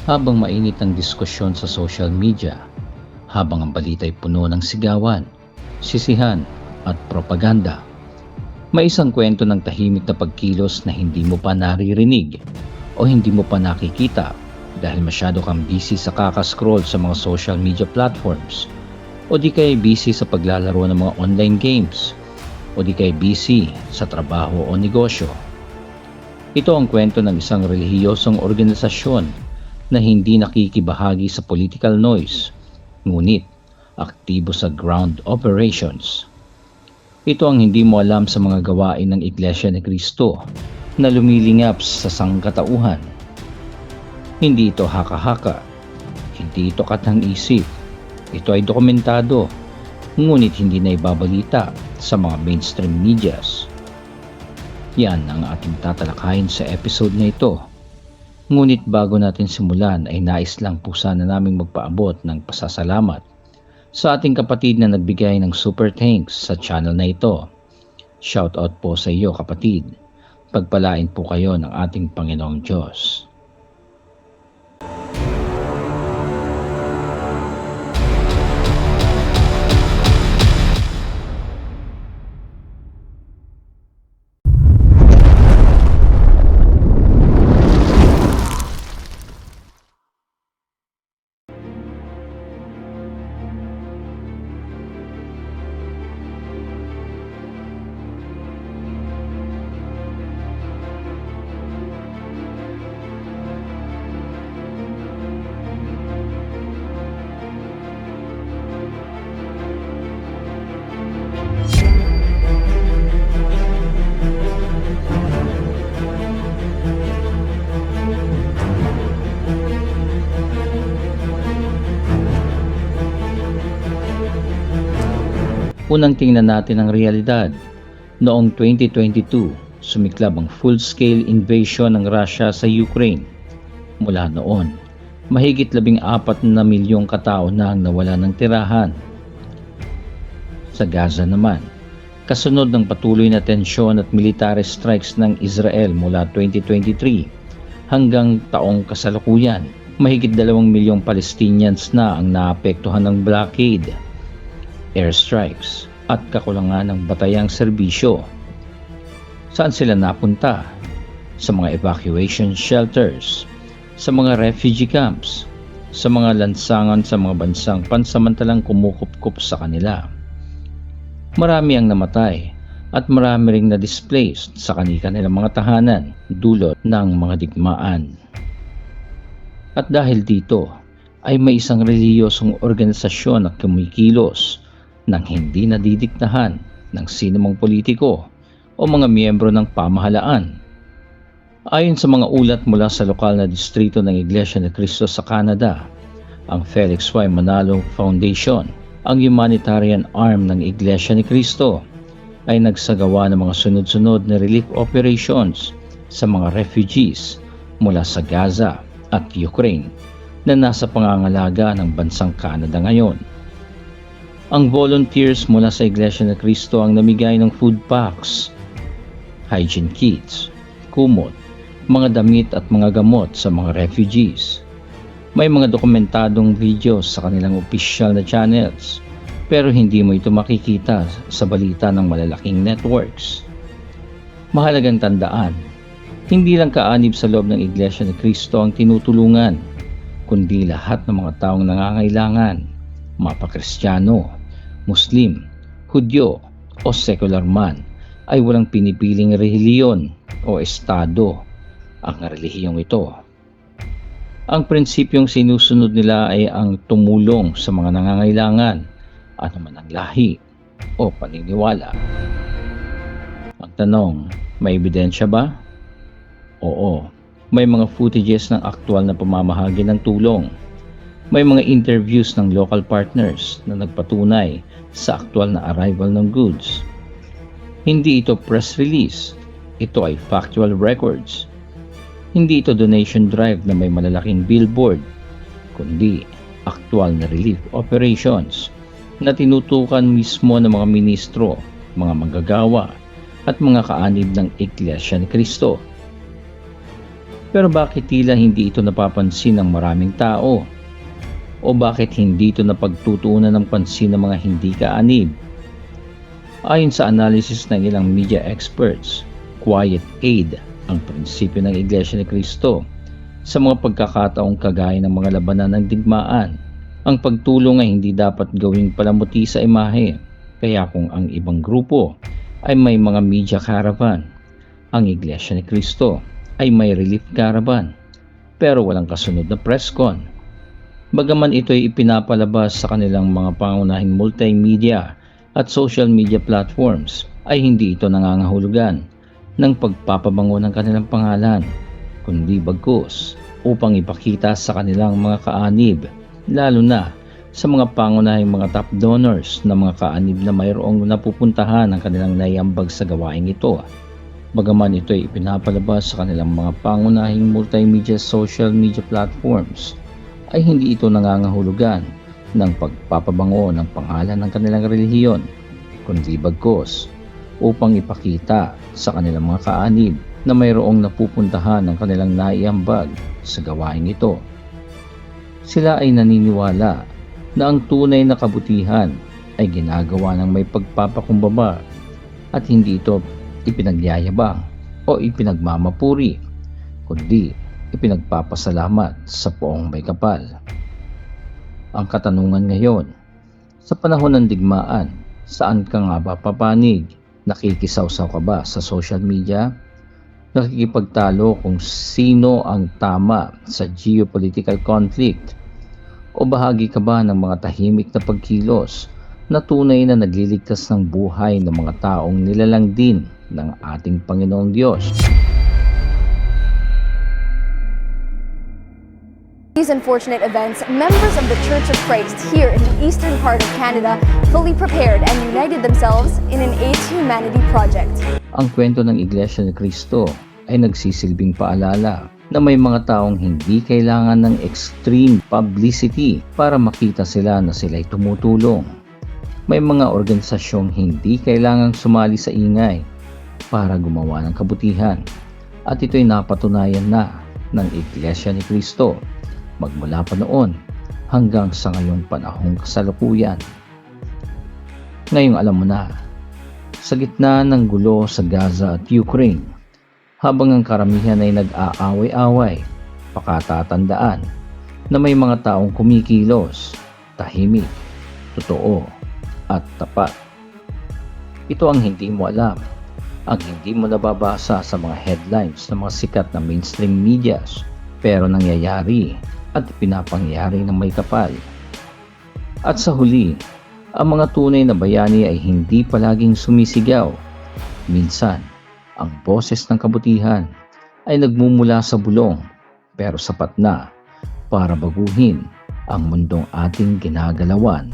Habang mainit ang diskusyon sa social media, habang ang balita ay puno ng sigawan, sisihan at propaganda, may isang kwento ng tahimik na pagkilos na hindi mo pa naririnig o hindi mo pa nakikita dahil masyado kang busy sa kakascroll sa mga social media platforms o di kaya busy sa paglalaro ng mga online games o di kaya busy sa trabaho o negosyo. Ito ang kwento ng isang relihiyosong organisasyon na hindi nakikibahagi sa political noise, ngunit aktibo sa ground operations. Ito ang hindi mo alam sa mga gawain ng Iglesia ni Cristo na lumilingap sa sangkatauhan. Hindi ito haka-haka, hindi ito katang-isip, ito ay dokumentado, ngunit hindi na ibabalita sa mga mainstream medias. Yan ang ating tatalakayin sa episode na ito. Ngunit bago natin simulan ay nais lang po sana naming magpaabot ng pasasalamat sa ating kapatid na nagbigay ng super thanks sa channel na ito. Shoutout po sa iyo kapatid. Pagpalain po kayo ng ating Panginoong Diyos. Unang tingnan natin ang realidad. Noong 2022, sumiklab ang full-scale invasion ng Russia sa Ukraine. Mula noon, mahigit 14 na milyong katao na ang nawala ng tirahan. Sa Gaza naman, kasunod ng patuloy na tensyon at military strikes ng Israel mula 2023 hanggang taong kasalukuyan, mahigit 2 milyong Palestinians na ang naapektuhan ng blockade, airstrikes at kakulangan ng batayang serbisyo. Saan sila napunta? Sa mga evacuation shelters, sa mga refugee camps, sa mga lansangan sa mga bansang pansamantalang kumukup-kup sa kanila. Marami ang namatay at marami ring na-displaced sa kanilang mga tahanan dulot ng mga digmaan. At dahil dito ay may isang relihiyosong organisasyon na kumikilos nang hindi nadidiktahan ng sinumang politiko o mga miyembro ng pamahalaan. Ayon sa mga ulat mula sa lokal na distrito ng Iglesia ni Cristo sa Canada, ang Felix Y. Manalo Foundation, ang humanitarian arm ng Iglesia ni Cristo, ay nagsagawa ng mga sunod-sunod na relief operations sa mga refugees mula sa Gaza at Ukraine na nasa pangangalaga ng bansang Canada ngayon. Ang volunteers mula sa Iglesia ni Cristo ang namigay ng food packs, hygiene kits, kumot, mga damit at mga gamot sa mga refugees. May mga dokumentadong videos sa kanilang opisyal na channels, pero hindi mo ito makikita sa balita ng malalaking networks. Mahalagang tandaan, hindi lang kaanib sa loob ng Iglesia ni Cristo ang tinutulungan, kundi lahat ng mga taong nangangailangan, mapa-Kristiyano, Muslim, Hudyo o secular man, ay walang pinipiling relihiyon o estado ang relihiyong ito. Ang prinsipyong sinusunod nila ay ang tumulong sa mga nangangailangan, anuman ang lahi o paniniwala. Ang tanong, may ebidensya ba? Oo, may mga footages ng aktual na pamamahagi ng tulong. May mga interviews ng local partners na nagpatunay sa aktual na arrival ng goods. Hindi ito press release, ito ay factual records. Hindi ito donation drive na may malalaking billboard, kundi aktual na relief operations na tinutukan mismo ng mga ministro, mga manggagawa at mga kaanib ng Iglesia ni Cristo. Pero bakit tila hindi ito napapansin ng maraming tao? O bakit hindi ito napagtutuunan ng pansin ng mga hindi kaanib? Ayon sa analysis ng ilang media experts, quiet aid ang prinsipyo ng Iglesia ni Cristo sa mga pagkakataong kagaya ng mga labanan ng digmaan. Ang pagtulong ay hindi dapat gawing palamuti sa imahe, kaya kung ang ibang grupo ay may mga media caravan, ang Iglesia ni Cristo ay may relief caravan pero walang kasunod na press con. Bagaman ito'y ipinapalabas sa kanilang mga pangunahing multimedia at social media platforms, ay hindi ito nangangahulugan ng pagpapabango ng kanilang pangalan, kundi bagkus upang ipakita sa kanilang mga kaanib, lalo na sa mga pangunahing mga top donors na mga kaanib na mayroong napupuntahan ng kanilang naiambag sa gawaing ito. Bagaman ito ay ipinapalabas sa kanilang mga pangunahing multimedia social media platforms, ay hindi ito nangangahulugan ng pagpapabango ng pangalan ng kanilang relihiyon, kundi bagkus upang ipakita sa kanilang mga kaanib na mayroong napupuntahan ng kanilang naiambag sa gawaing ito. Sila ay naniniwala na ang tunay na kabutihan ay ginagawa ng may pagpapakumbaba at hindi ito ipinagyayabang o ipinagmamapuri, kundi ipinagpapasalamat sa poong may kapal. Ang katanungan ngayon, sa panahon ng digmaan, saan ka nga ba papanig? Nakikisawsaw ka ba sa social media? Nakikipagtalo kung sino ang tama sa geopolitical conflict? O bahagi ka ba ng mga tahimik na pagkilos na tunay na nagliligtas ng buhay ng mga taong nilalang din ng ating Panginoong Diyos? These unfortunate events, members of the Church of Christ here in the eastern part of Canada fully prepared and united themselves in an AIDS humanity project. Ang kwento ng Iglesia ni Cristo ay nagsisilbing paalala na may mga taong hindi kailangan ng extreme publicity para makita sila na sila'y tumutulong. May mga organisasyong hindi kailangang sumali sa ingay para gumawa ng kabutihan, at ito'y napatunayan na ng Iglesia ni Cristo magmula pa noon hanggang sa ngayong panahong kasalukuyan. Ngayong alam mo na, sa gitna ng gulo sa Gaza at Ukraine, habang ang karamihan ay nag-aaway-away, pakatatandaan na may mga taong kumikilos, tahimik, totoo at tapat. Ito ang hindi mo alam, ang hindi mo nababasa sa mga headlines ng mga sikat na mainstream medias, pero nangyayari at pinapangyari ng may kapal. At sa huli, ang mga tunay na bayani ay hindi palaging sumisigaw. Minsan, ang boses ng kabutihan ay nagmumula sa bulong, pero sapat na para baguhin ang mundong ating ginagalawan.